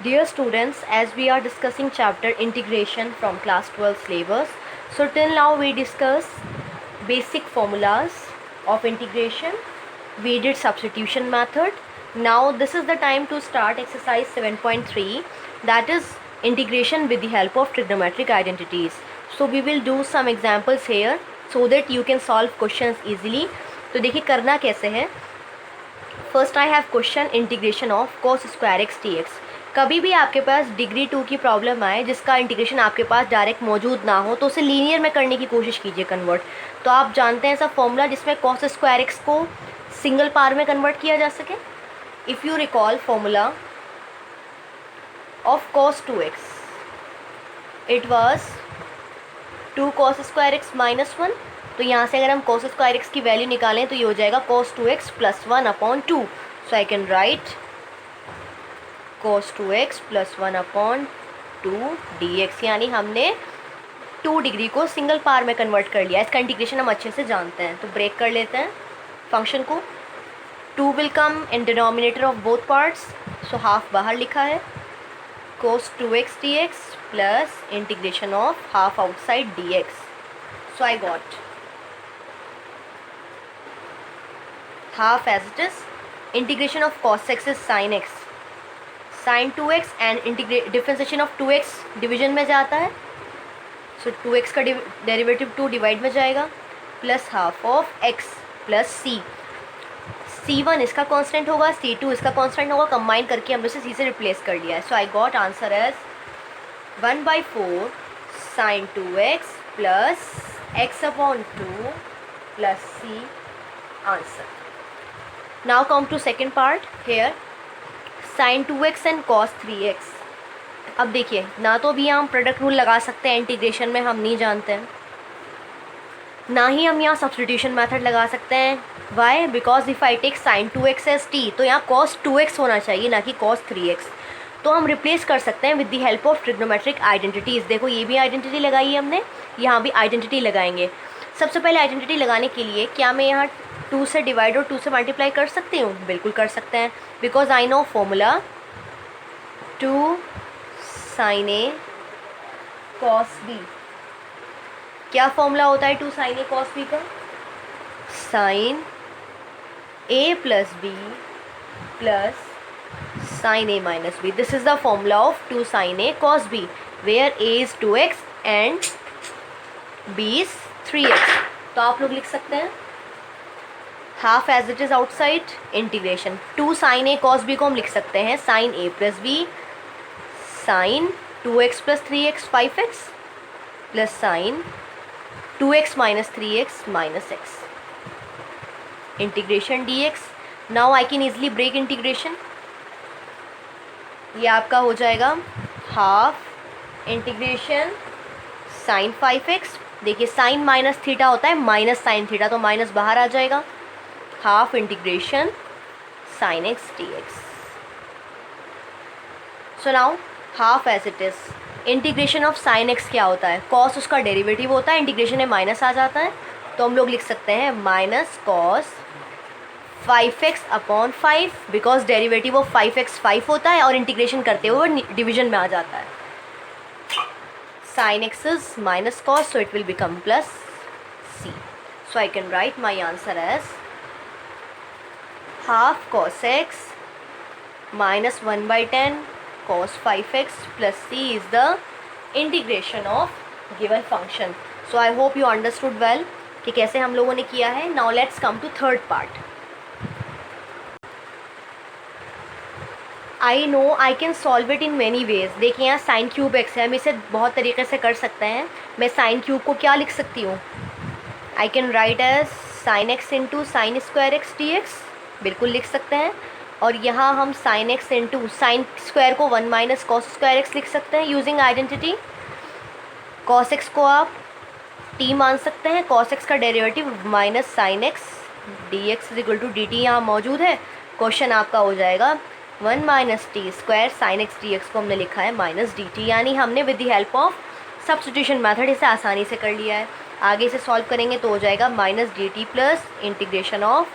Dear students, as we are discussing chapter integration from class 12 syllabus, so till now we discuss basic formulas of integration. We did substitution method. Now this is the time to start exercise 7.3, that is integration with the help of trigonometric identities. So we will do some examples here so that you can solve questions easily. तो देखिए करना कैसे है. First I have question integration of cos square x d x. कभी भी आपके पास degree 2 की problem आए जिसका इंटीग्रेशन आपके पास डायरेक्ट मौजूद ना हो तो उसे लीनियर में करने की कोशिश कीजिए कन्वर्ट. तो आप जानते हैं ऐसा फॉर्मूला जिसमें cos स्क्वायर एक्स को सिंगल पार में कन्वर्ट किया जा सके. If you recall formula of cos 2x, it was 2 cos square x minus 1. तो यहाँ से अगर हम cos स्क्वायर एक्स की वैल्यू निकालें तो ये हो जाएगा cos 2x plus 1/2. So I can right cos 2x plus 1/2 dx, यानी हमने 2 डिग्री को सिंगल पार में कन्वर्ट कर लिया. इसका इंटीग्रेशन हम अच्छे से जानते हैं. तो ब्रेक कर लेते हैं फंक्शन को. 2 will come in denominator of both parts, so half बाहर लिखा है. cos 2x dx plus integration of half outside dx. So I got half as it is. Integration of cos x is sin x. sin 2x and differentiation of 2x division में जाता है. सो 2x का derivative 2 divide में जाएगा plus half of x plus c. c1 इसका constant होगा, c2 इसका constant होगा. कंबाइन करके हमने इसे c से रिप्लेस कर लिया है. So I got answer as 1/4 sin 2x plus x/2 plus c answer. Now come to second part here, sin 2x and cos 3x. अब देखिए ना तो भी हम प्रोडक्ट रूल लगा सकते हैं इंटीग्रेशन में, हम नहीं जानते हैं, ना ही हम यहाँ सब्स्टिट्यूशन मेथड लगा सकते हैं. Why? Because if I take sin 2x as t तो यहाँ cos 2x होना चाहिए ना कि cos 3x. तो हम रिप्लेस कर सकते हैं with the help of trigonometric identities. देखो ये भी आइडेंटिटी लगाई है हमने, यहाँ भी आइडेंटिटी लगाएंगे. सबसे पहले आइडेंटिटी लगाने के लिए क्या मैं यहाँ 2 से डिवाइड और 2 से मल्टीप्लाई कर सकती हूँ? बिल्कुल कर सकते हैं. Because I know formula 2 sin a cos b. क्या फॉर्मूला होता है 2 sin a cos b का? sin a plus b plus sin a minus b. This is the formula of 2 sin a cos b, where a is 2x and b is 3x. तो आप लोग लिख सकते हैं half as it is outside integration 2 sin a cos b को हम लिख सकते हैं sin a plus b sin 2x plus 3x 5x plus sin 2x minus 3x minus x integration dx. Now I can easily break integration. ये आपका हो जाएगा half integration sin 5x. देखिए साइन माइनस थीटा होता है minus sine theta, तो minus बाहर आ जाएगा. Half integration sin x dx. So now half as it is. Integration of sin x क्या होता है? cos उसका डेरिवेटिव होता है, इंटीग्रेशन में माइनस आ जाता है, तो हम लोग लिख सकते हैं minus cos 5x/5, because derivative of 5x 5 होता है और इंटीग्रेशन करते हुए डिवीजन में आ जाता है. sin x is minus cos, so it will become plus c. So I can write my answer as half cos x minus 1/10 cos 5x plus c is the integration of given function. So I hope you understood well कि कैसे हम लोगों ने किया है. Now let's come to third part. I know I can solve it in many ways. देखिए यहाँ sine cube x है, हम इसे बहुत तरीके से कर सकते हैं. मैं साइन क्यूब को क्या लिख सकती हूँ? I can write as sine x into sine square x d x. बिल्कुल लिख सकते हैं. और यहाँ हम sine x into sine square को 1 माइनस कॉस स्क्वायर एक्स लिख सकते हैं यूजिंग आइडेंटिटी. कॉस एक्स को आप टी मान सकते हैं. कॉस एक्स का derivative minus sine x d x is equal to d t यहाँ मौजूद है. क्वेश्चन आपका हो जाएगा 1 minus t square sine x d x को हमने लिखा है माइनस डी टी, यानी हमने with the help of substitution method इसे आसानी से कर लिया है. आगे से सॉल्व करेंगे तो हो जाएगा minus d t plus integration of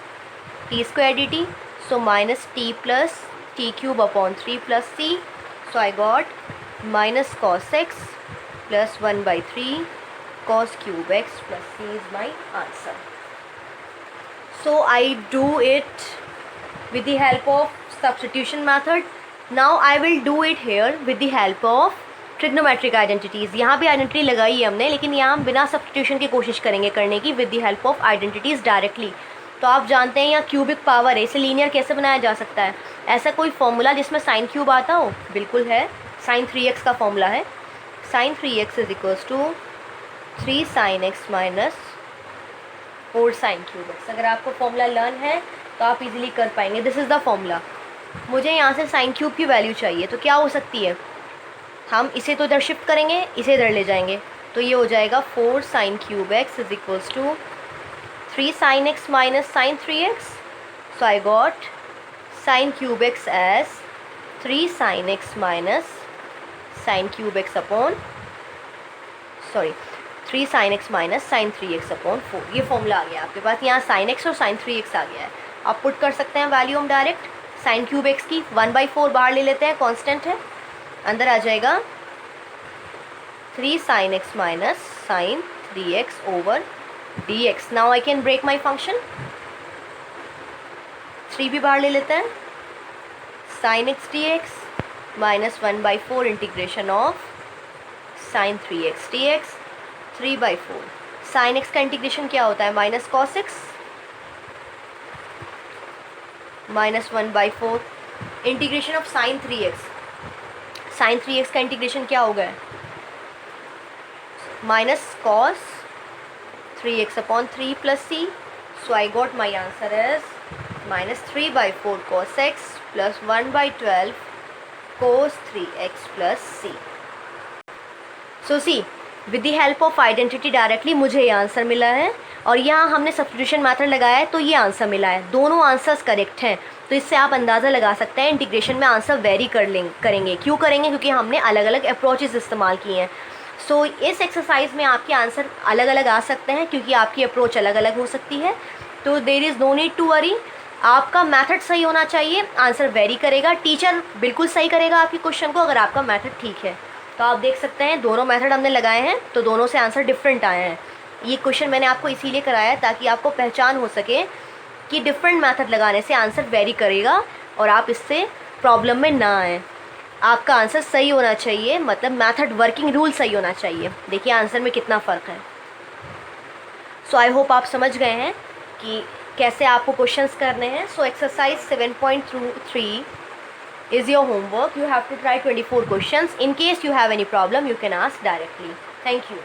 t square d t. So minus t plus t cube upon 3 plus c. So I got minus cos x plus 1/3 cos cube x plus c is my answer. So I do it with the help of substitution method. Now I will do it here with the help of trigonometric identities. यहाँ भी identity लगाई है हमने, लेकिन यहाँ हम बिना substitution की कोशिश करेंगे करने की with the help of identities directly. तो आप जानते हैं यहाँ क्यूबिक पावर है, इसे लीनियर कैसे बनाया जा सकता है. ऐसा कोई फॉर्मूला जिसमें साइन क्यूब आता हो? बिल्कुल है, sin 3x का फॉर्मूला है. sin 3x is equals to 3 sin x minus 4 sin cube x. अगर आपको फॉर्मूला लर्न है तो आप इजीली कर पाएंगे. This is the formula. मुझे यहाँ से साइन क्यूब की वैल्यू चाहिए, तो क्या हो सकती है? हम इसे तो इधर शिफ्ट करेंगे, इसे इधर ले जाएंगे, तो ये हो जाएगा 4 sin cube x is equals to 3 sin x minus sin 3x. So I got sin cube x as 3 sin x minus sin cube x upon 3 sin x minus sin 3x upon 4. ये formula आ गया आपके पास. यहाँ sin x और sin 3x आ गया है. आप put कर सकते हैं वैल्यू हम डायरेक्ट. sin क्यूब x की 1/4 बाहर ले लेते हैं, कांस्टेंट है, अंदर आ जाएगा 3 sin x minus sin 3x over dx. Now I can break my function. 3 भी बाहर ले लेते हैं. sin x dx minus 1/4 integration of sin 3x dx 3/4. sin x का इंटीग्रेशन क्या होता है? Minus cos x minus 1/4 integration of sin 3x. sin 3x का इंटीग्रेशन क्या हो गया? Minus cos 3x upon 3 plus c. So I got my answer as minus 3/4 cos x plus 1/12 cos 3x plus c. So see with the help of identity directly मुझे ये answer मिला है, और यहाँ हमने सब्स्टिट्यूशन मेथड लगाया है तो ये आंसर मिला है. दोनों आंसर्स करेक्ट हैं. तो इससे आप अंदाज़ा लगा सकते हैं इंटीग्रेशन में आंसर वेरी करेंगे. क्यों करेंगे? क्योंकि हमने अलग अलग अप्रोचेस इस्तेमाल किए हैं. सो इस एक्सरसाइज में आपके आंसर अलग अलग आ सकते हैं क्योंकि आपकी अप्रोच अलग अलग हो सकती है. तो there is no need to worry. आपका मेथड सही होना चाहिए, आंसर वेरी करेगा. टीचर बिल्कुल सही करेगा आपके क्वेश्चन को अगर आपका मेथड ठीक है. तो आप देख सकते हैं दोनों मेथड हमने लगाए हैं तो दोनों से आंसर डिफरेंट आए हैं. ये क्वेश्चन मैंने आपको इसीलिए कराया है ताकि आपको पहचान हो सके कि डिफरेंट मेथड लगाने से आंसर वेरी करेगा और आप इससे प्रॉब्लम में ना आए. आपका आंसर सही होना चाहिए, मतलब मेथड वर्किंग रूल सही होना चाहिए. देखिए आंसर में कितना फ़र्क है. सो आई होप आप समझ गए हैं कि कैसे आपको क्वेश्चंस करने हैं. So exercise 7.3 is your homework. You have to try 24 questions. In case you have any problem, you can ask directly. Thank you.